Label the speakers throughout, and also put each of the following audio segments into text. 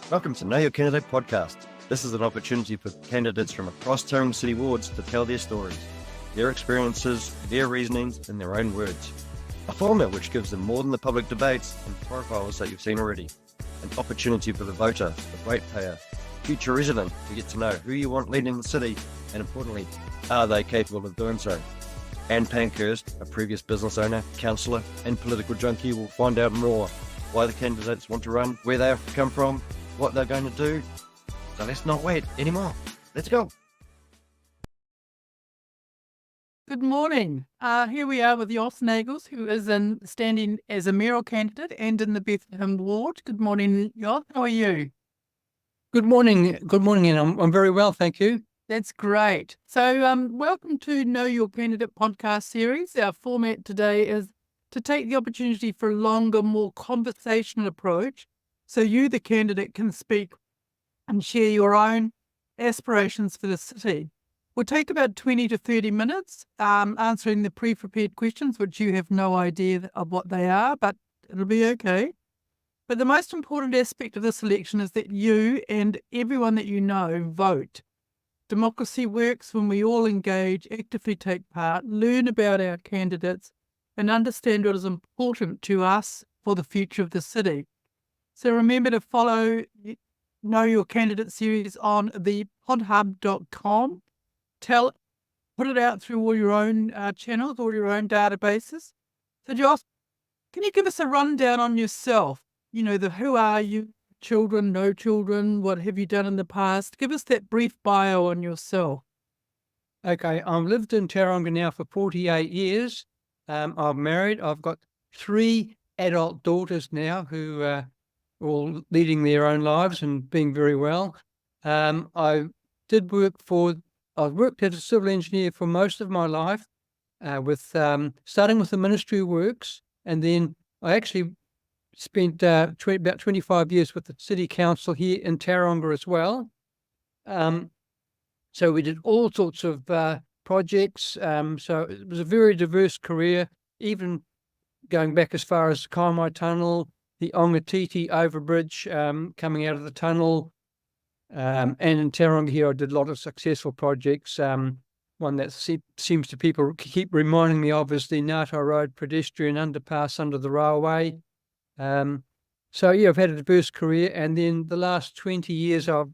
Speaker 1: Welcome to Know Your Candidate podcast. This is an opportunity for candidates from across Tauranga City wards to tell their stories, their experiences, their reasonings in their own words. A format which gives them more than the public debates and profiles that you've seen already. An opportunity for the voter, the ratepayer, future resident to get to know who you want leading the city and, importantly, are they capable of doing so? Anne Pankhurst, a previous business owner, councillor and political junkie, will find out more why the candidates want to run, where they have come from, what they're going to do. So let's not wait anymore. Let's go.
Speaker 2: Good morning. Here we are with Jos Nagels, who is standing as a mayoral candidate and in the Bethlehem ward. Good morning, Jos. How are you?
Speaker 3: Good morning, and I'm very well, thank you.
Speaker 2: That's great. So welcome to Know Your Candidate podcast series. Our format today is to take the opportunity for a longer, more conversational approach so you, the candidate, can speak and share your own aspirations for the city. We'll take about 20 to 30 minutes answering the pre-prepared questions, which you have no idea of what they are, but it'll be okay. But the most important aspect of this election is that you and everyone that you know vote. Democracy works when we all engage, actively take part, learn about our candidates, and understand what is important to us for the future of the city. So remember to follow Know Your Candidate series on the podhub.com. Put it out through all your own channels, all your own databases. So Jos, can you give us a rundown on yourself? You know, who are you, children, no children, what have you done in the past? Give us that brief bio on yourself.
Speaker 3: Okay, I've lived in Tauranga now for 48 years. I'm married. I've got 3 adult daughters now who are all leading their own lives and being very well. I've worked as a civil engineer for most of my life, starting with the Ministry of Works, and then I actually spent about 25 years with the City Council here in Tauranga as well. So we did all sorts of projects. So it was a very diverse career, even going back as far as Kaimai Tunnel, the Ongatiti overbridge coming out of the tunnel. And in Tauranga here, I did a lot of successful projects. One that seems to people keep reminding me of is the Ngāta Road pedestrian underpass under the railway. So yeah, I've had a diverse career, and then the last 20 years I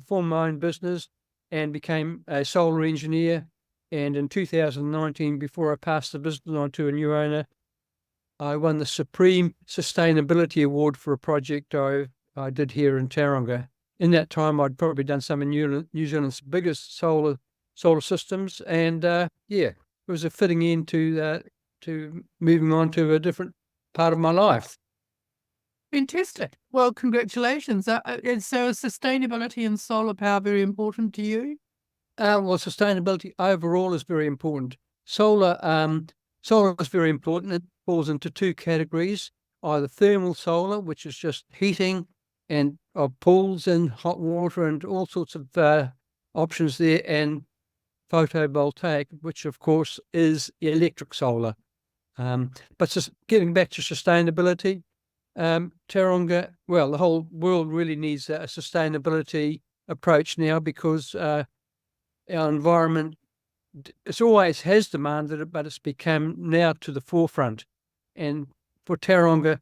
Speaker 3: formed my own business and became a solar engineer. And in 2019, before I passed the business on to a new owner, I won the Supreme Sustainability Award for a project I did here in Tauranga. In that time, I'd probably done some of New Zealand's biggest solar systems, and it was a fitting end to moving on to a different part of my life.
Speaker 2: Fantastic. Well, congratulations. So is sustainability and solar power very important to you?
Speaker 3: Well, sustainability overall is very important. Solar is very important. It falls into 2 categories: either thermal solar, which is just heating and of pools and hot water and all sorts of options there, and photovoltaic, which of course is electric solar. But just getting back to sustainability, Tauranga, well, the whole world really needs a sustainability approach now, because our environment, it always has demanded it, but it's become now to the forefront. And for Tauranga,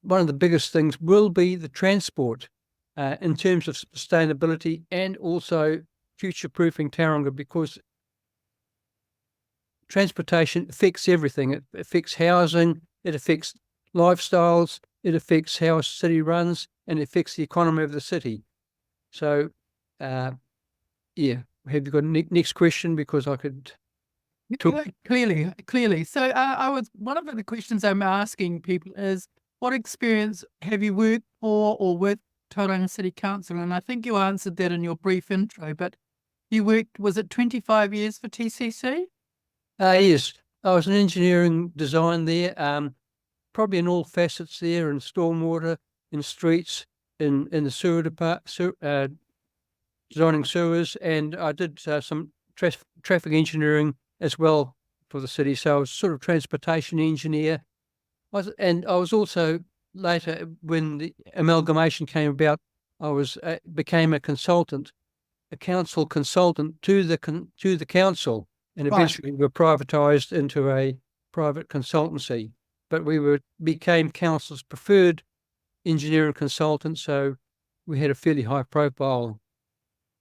Speaker 3: one of the biggest things will be the transport in terms of sustainability, and also future-proofing Tauranga, because transportation affects everything. It affects housing, it affects lifestyles, it affects how a city runs, and it affects the economy of the city. So, have you got a next question? Because I could talk.
Speaker 2: Clearly. So one of the questions I'm asking people is, what experience have you worked for or with Tauranga City Council? And I think you answered that in your brief intro, but you worked, was it 25 years for TCC?
Speaker 3: Yes, I was in engineering design there, probably in all facets there, in stormwater, in streets, in the sewer department, designing sewers, and I did some traffic engineering as well for the city. So I was sort of transportation engineer. I was also later, when the amalgamation came about I became a consultant, a council consultant to the council, and eventually were privatised into a private consultancy. But we became council's preferred engineering consultant, so we had a fairly high profile.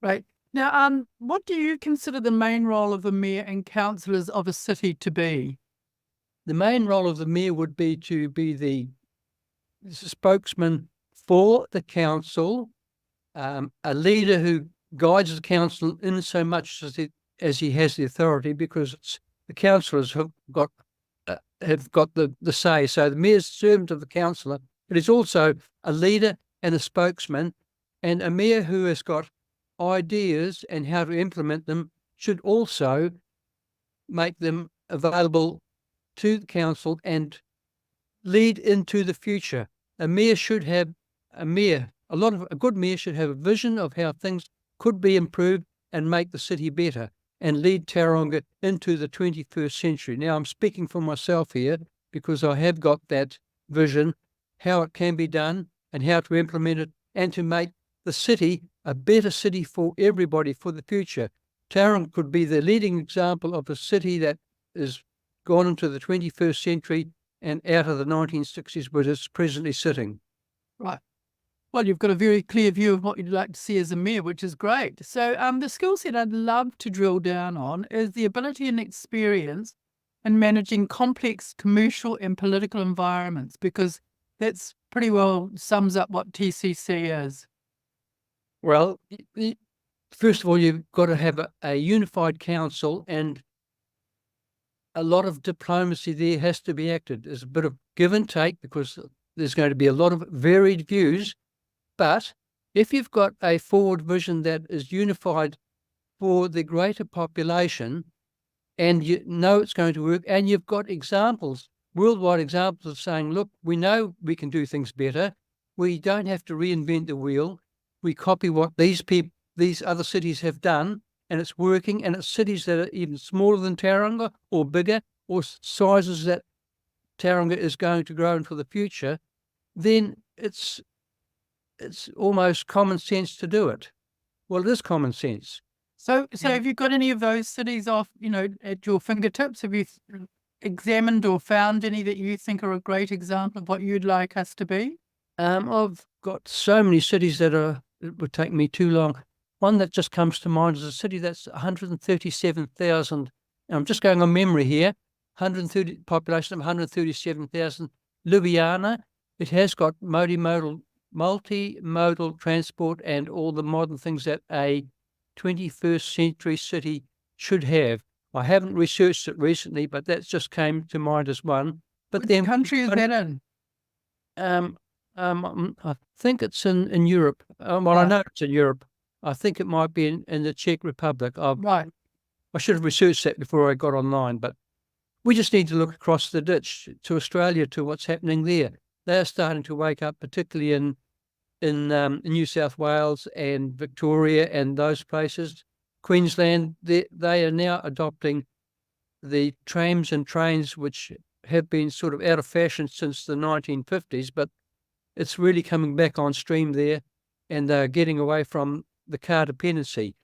Speaker 2: Right. Now, what do you consider the main role of the mayor and councillors of a city to be?
Speaker 3: The main role of the mayor would be to be the spokesman for the council, a leader who guides the council in so much as he has the authority, because the councillors have got the say. So the mayor's servant of the councillor, but he's also a leader and a spokesman, and a mayor who has got ideas and how to implement them should also make them available to the council and lead into the future. A good mayor should have a vision of how things could be improved and make the city better and lead Tauranga into the 21st century. Now, I'm speaking for myself here because I have got that vision, how it can be done and how to implement it, and to make the city a better city for everybody for the future. Tauranga could be the leading example of a city that is gone into the 21st century and out of the 1960s where it's presently sitting.
Speaker 2: Right. Well, you've got a very clear view of what you'd like to see as a mayor, which is great. So the skill set I'd love to drill down on is the ability and experience in managing complex commercial and political environments, because that's pretty well sums up what TCC is.
Speaker 3: Well, first of all, you've got to have a unified council, and a lot of diplomacy there has to be acted. There's a bit of give and take because there's going to be a lot of varied views. But if you've got a forward vision that is unified for the greater population, and you know it's going to work, and you've got examples, worldwide examples of saying, look, we know we can do things better. We don't have to reinvent the wheel. We copy what these other cities have done, and it's working, and it's cities that are even smaller than Tauranga or bigger, or sizes that Tauranga is going to grow into the future, then it's almost common sense to do it. Well, it is common sense.
Speaker 2: So have you got any of those cities at your fingertips? Have you examined or found any that you think are a great example of what you'd like us to be?
Speaker 3: I've got so many cities it would take me too long. One that just comes to mind is a city that's 137,000. I'm just going on memory here. Population of 137,000. Ljubljana. It has got multimodal transport and all the modern things that a 21st century city should have. I haven't researched it recently, but that just came to mind as one. But
Speaker 2: Which country is that in?
Speaker 3: I think it's in Europe. I know it's in Europe. I think it might be in the Czech Republic.
Speaker 2: Right.
Speaker 3: I should have researched that before I got online, but we just need to look across the ditch to Australia, to what's happening there. They are starting to wake up, particularly in New South Wales and Victoria and those places. Queensland, they are now adopting the trams and trains, which have been sort of out of fashion since the 1950s, but it's really coming back on stream there, and they're getting away from the car dependency.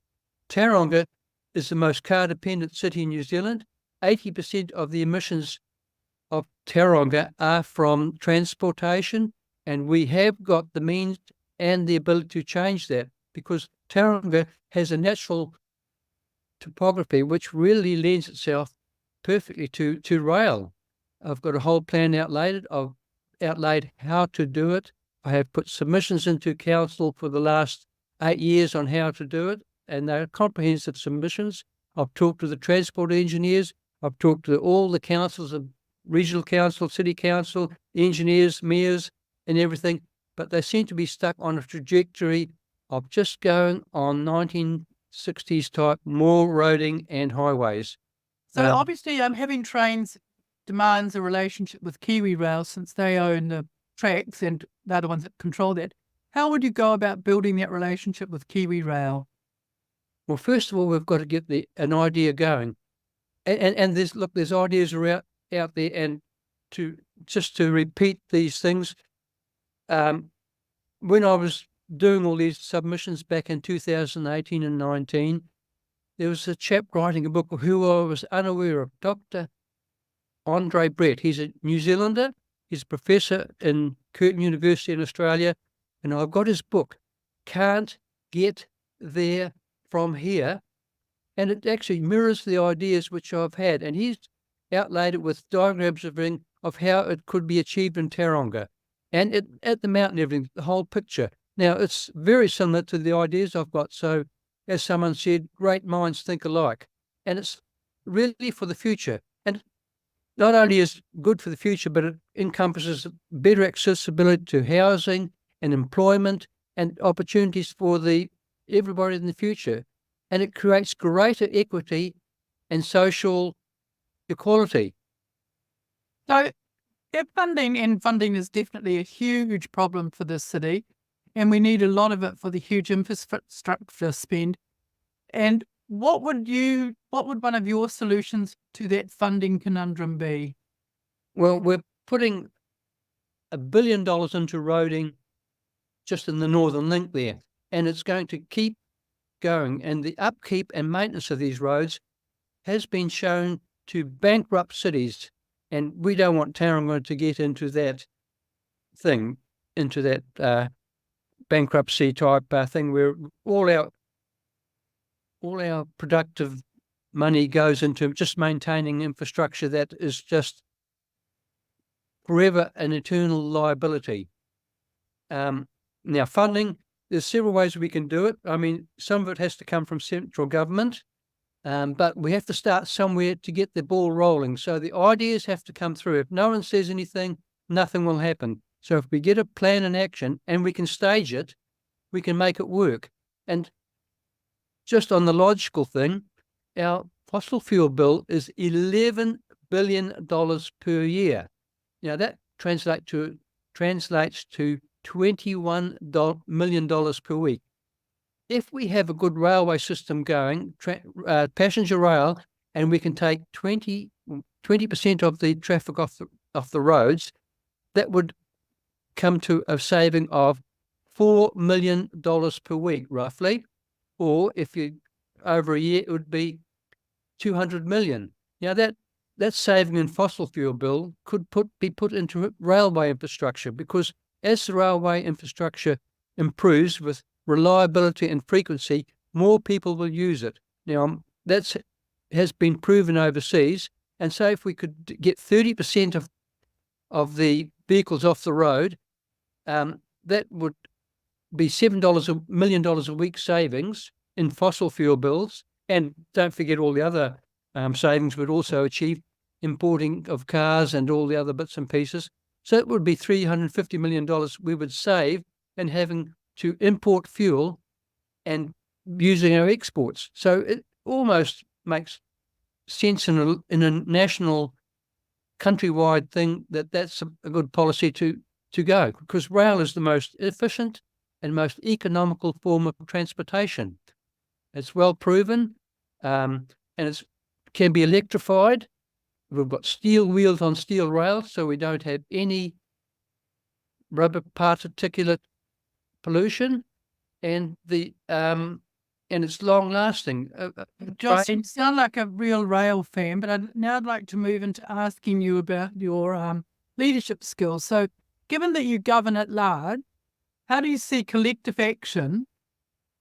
Speaker 3: Tauranga is the most car dependent city in New Zealand. 80% of the emissions of Tauranga are from transportation, and we have got the means and the ability to change that, because Tauranga has a natural topography which really lends itself perfectly to rail. I've got a whole plan outlaid. I've outlaid how to do it. I have put submissions into council for the last 8 years on how to do it, and they're comprehensive submissions. I've talked to the transport engineers. I've talked to all the councils of regional council, city council, engineers, mayors, and everything, but they seem to be stuck on a trajectory of just going on 1960s type, more roading and highways.
Speaker 2: So obviously, having trains demands a relationship with Kiwi Rail, since they own the tracks and they're the ones that control that. How would you go about building that relationship with Kiwi Rail?
Speaker 3: Well, first of all, we've got to get an idea going, and there's ideas out there, and to repeat these things. When I was doing all these submissions back in 2018 and 19, there was a chap writing a book who I was unaware of, Dr. Andre Brett. He's a New Zealander. He's a professor in Curtin University in Australia. And I've got his book, Can't Get There From Here. And it actually mirrors the ideas which I've had. And he's outlaid it with diagrams of how it could be achieved in Tauranga. And at the mountain, everything, the whole picture. Now, it's very similar to the ideas I've got. So, as someone said, great minds think alike. And it's really for the future. And not only is good for the future, but it encompasses better accessibility to housing and employment and opportunities for everybody in the future. And it creates greater equity and social equality.
Speaker 2: So, funding is definitely a huge problem for this city, and we need a lot of it for the huge infrastructure spend. And what would one of your solutions to that funding conundrum be?
Speaker 3: Well, we're putting $1 billion into roading just in the Northern Link there, and it's going to keep going. And the upkeep and maintenance of these roads has been shown to bankrupt cities, and we don't want Tauranga to get into that bankruptcy type thing where all our productive money goes into just maintaining infrastructure that is just forever an eternal liability. Now, funding, there's several ways we can do it. I mean, some of it has to come from central government, but we have to start somewhere to get the ball rolling. So the ideas have to come through. If no one says anything, nothing will happen. So if we get a plan in action and we can stage it, we can make it work. And just on the logical thing, our fossil fuel bill is $11 billion per year. Now that translates to $21 million per week. If we have a good railway system going, passenger rail, and we can take 20% of the traffic off the roads, that would come to a saving of $4 million per week, roughly. Or if you over a year, it would be 200 million. Now that saving in fossil fuel bill could be put into railway infrastructure, because as the railway infrastructure improves with reliability and frequency, more people will use it. Now that has been proven overseas, and so if we could get 30% of the vehicles off the road, that would be $7 million a week savings in fossil fuel bills. And don't forget all the other savings we'd also achieve, importing of cars and all the other bits and pieces. So it would be $350 million we would save in having to import fuel and using our exports. So it almost makes sense in a national, countrywide thing that's a good policy to go, because rail is the most efficient and most economical form of transportation. It's well proven, and it can be electrified. We've got steel wheels on steel rails, so we don't have any rubber particulate pollution, and it's long lasting.
Speaker 2: Josh, you sound like a real rail fan, but I'd like to move into asking you about your leadership skills. So, given that you govern at large, how do you see collective action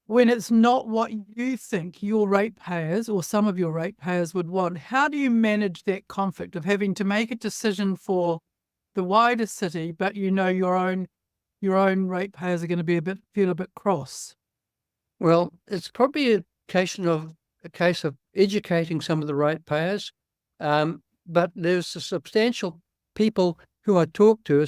Speaker 2: when it's not what you think your ratepayers or some of your ratepayers would want? How do you manage that conflict of having to make a decision for the wider city, but your own ratepayers are going to feel a bit cross?
Speaker 3: Well, it's probably a case of educating some of the ratepayers, but there's a substantial people who I talk to,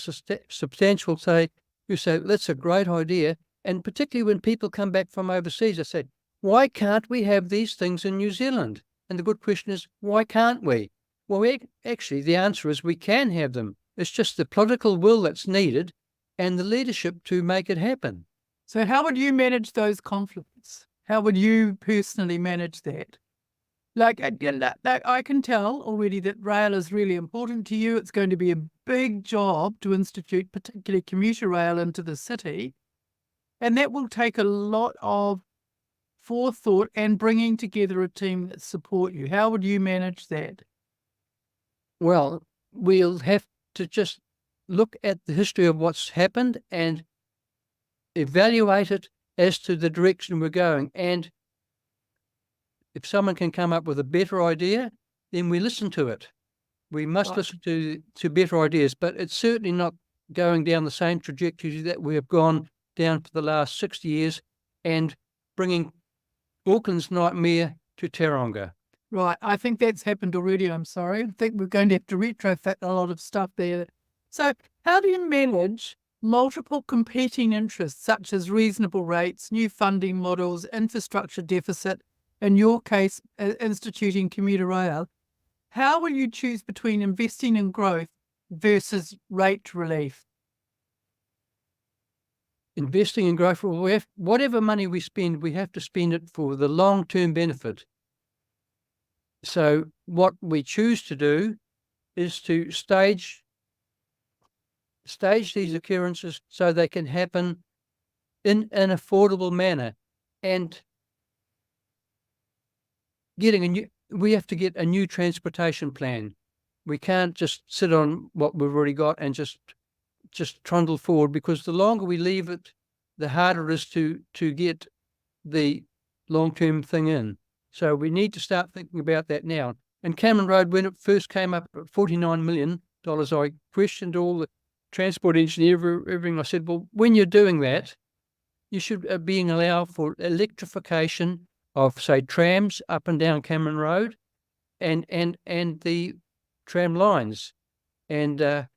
Speaker 3: who say that's a great idea. And particularly when people come back from overseas, I said, why can't we have these things in New Zealand? And the good question is, why can't we? Well, actually, the answer is we can have them. It's just the political will that's needed and the leadership to make it happen.
Speaker 2: So how would you manage those conflicts? How would you personally manage that? Like I can tell already that rail is really important to you. It's going to be a big job to institute particularly commuter rail into the city. And that will take a lot of forethought and bringing together a team that support you. How would you manage that?
Speaker 3: Well, we'll have to just look at the history of what's happened and evaluate it as to the direction we're going. And if someone can come up with a better idea, then we listen to it. We must
Speaker 2: Right.
Speaker 3: listen to better ideas, but it's certainly not going down the same trajectory that we have gone down for the last 60 years and bringing Auckland's nightmare to Tauranga.
Speaker 2: Right. I think that's happened already. I'm sorry. I think we're going to have to retrofit a lot of stuff there. So how do you manage multiple competing interests, such as reasonable rates, new funding models, infrastructure deficit, in your case, instituting commuter rail? How will you choose between investing in growth versus rate relief?
Speaker 3: Investing in growth, whatever money we spend, we have to spend it for the long-term benefit. So what we choose to do is to stage these occurrences so they can happen in an affordable manner. And we have to get a new transportation plan. We can't just sit on what we've already got and just trundle forward, because the longer we leave it, the harder it is to get the long-term thing in. So we need to start thinking about that now. And Cameron Road, when it first came up at $49 million, I questioned all the transport engineer, everything. I said, well, when you're doing that, you should be allowed for electrification of, say, trams up and down Cameron Road and the tram lines. And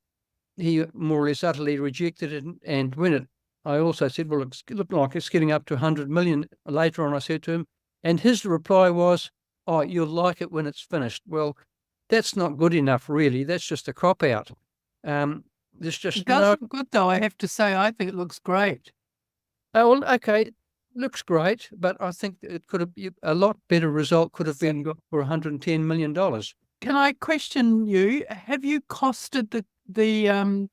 Speaker 3: he more or less utterly rejected it. And when I also said, well, it looked like it's getting up to 100 million later on, I said to him, and his reply was, oh, you'll like it when it's finished. Well, that's not good enough, really. That's just a cop out. There's just
Speaker 2: It does look good, though, I have to say. I think it looks great.
Speaker 3: Oh, well, okay, looks great, but I think it could have a lot better result could have been got for $110 million.
Speaker 2: Can I question you? Have you costed the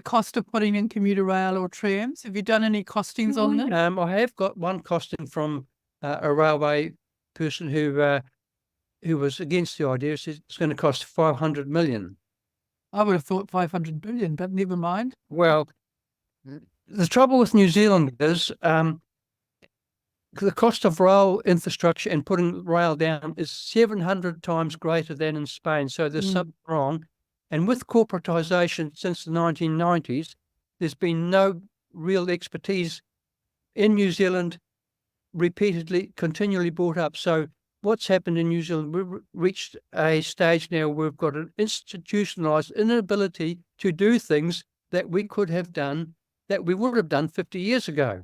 Speaker 2: cost of putting in commuter rail or trams? Have you done any costings on that?
Speaker 3: I have got one costing from a railway person who was against the idea. Says it's going to cost 500 million.
Speaker 2: I would have thought 500 billion, but never mind.
Speaker 3: Well, the trouble with New Zealand is the cost of rail infrastructure and putting rail down is 700 times greater than in Spain. So there's something wrong. And with corporatisation since the 1990s, there's been no real expertise in New Zealand, continually brought up. So what's happened in New Zealand, we've reached a stage now where we've got an institutionalised inability to do things that we could have done, that we would have done 50 years ago.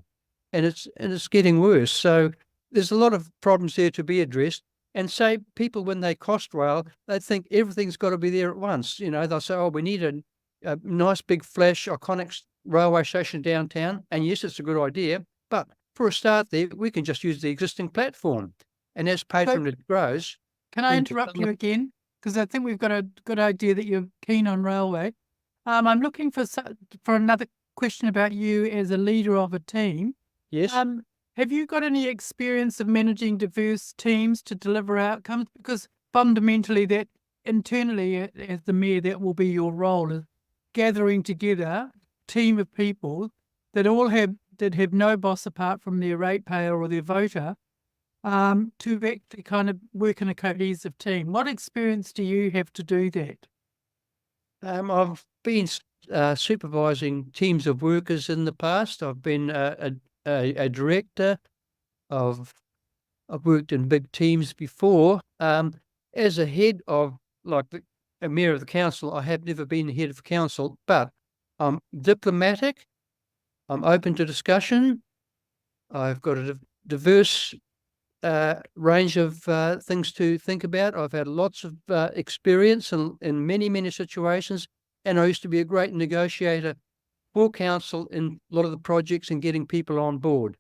Speaker 3: And it's getting worse. So there's a lot of problems there to be addressed. And say people, when they cost rail, they think everything's got to be there at once. You know, they'll say, oh, we need a nice big flash iconic railway station downtown. And yes, it's a good idea. But for a start there, we can just use the existing platform. And as patronage grows...
Speaker 2: Can I interrupt you again? Because I think we've got a good idea that you're keen on railway. I'm looking for another question about you as a leader of a team.
Speaker 3: Yes.
Speaker 2: Have you got any experience of managing diverse teams to deliver outcomes? Because fundamentally, that internally, as the mayor, that will be your role, is gathering together a team of people that have no boss apart from their ratepayer or their voter, to actually kind of work in a cohesive team. What experience do you have to do that?
Speaker 3: I've been supervising teams of workers in the past. I've been a director. I've worked in big teams before. As a head of, like a mayor of the council, I have never been the head of the council, but I'm diplomatic. I'm open to discussion. I've got a diverse range of things to think about. I've had lots of experience in many, many situations, and I used to be a great negotiator for council in a lot of the projects and getting people on board.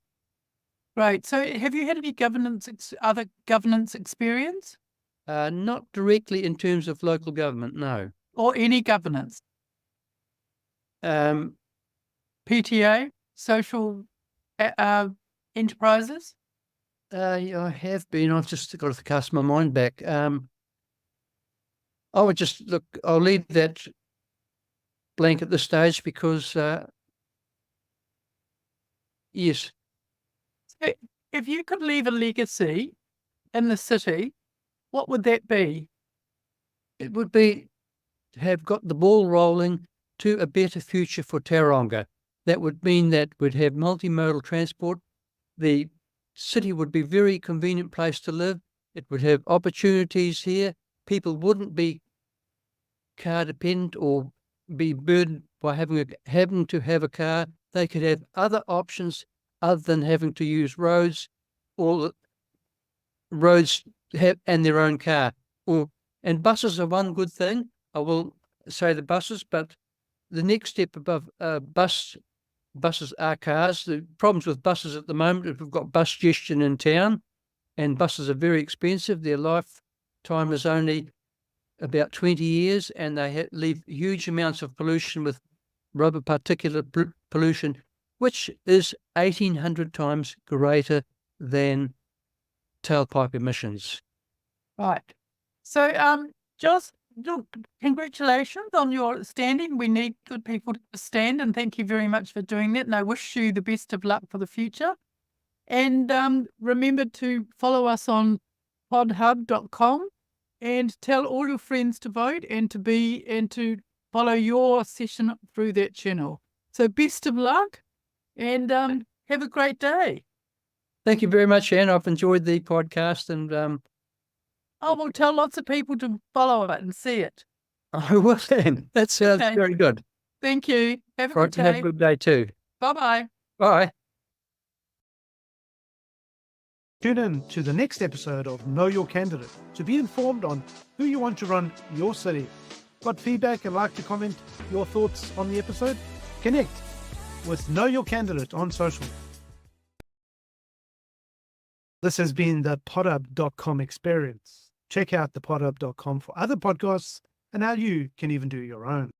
Speaker 2: Right. So have you had any other governance experience?
Speaker 3: Not directly in terms of local government, no.
Speaker 2: Or any governance?
Speaker 3: PTA,
Speaker 2: PTA, social enterprises?
Speaker 3: Yeah, I have been. I've just got to cast my mind back. I would just look. I'll leave that blank at this stage because, yes,
Speaker 2: So if you could leave a legacy in the city, what would that be?
Speaker 3: it would be to have got the ball rolling to a better future for Tauranga. That would mean that we'd have multimodal transport. The city would be a very convenient place to live. It would have opportunities here. People wouldn't be car dependent or be burdened by having to have a car. They could have other options other than having to use roads, or roads and their own car. And buses are one good thing. I will say the buses, but the next step above buses are cars. The problems with buses at the moment is we've got bus congestion in town, and buses are very expensive. Their lifetime is only about 20 years, and they leave huge amounts of pollution with rubber particulate pollution, which is 1,800 times greater than tailpipe emissions.
Speaker 2: Right. So, Joss, look, congratulations on your standing. We need good people to stand, and thank you very much for doing that. And I wish you the best of luck for the future. And remember to follow us on podhub.com and tell all your friends to vote and to follow your session through that channel. So best of luck, and have a great day.
Speaker 3: Thank you very much, Anne. I've enjoyed the podcast, and
Speaker 2: We'll tell lots of people to follow it and see it.
Speaker 3: I will. That sounds
Speaker 2: Okay.
Speaker 3: very good.
Speaker 2: Thank you. Have a
Speaker 3: Right,
Speaker 2: good
Speaker 3: have a
Speaker 2: day.
Speaker 3: good day too.
Speaker 2: Bye-bye.
Speaker 3: Bye.
Speaker 4: Tune in to the next episode of Know Your Candidate to be informed on who you want to run your city. Got feedback and like to comment your thoughts on the episode? Connect with Know Your Candidate on social. This has been the podhub.com experience. Check out the podhub.com for other podcasts and how you can even do your own.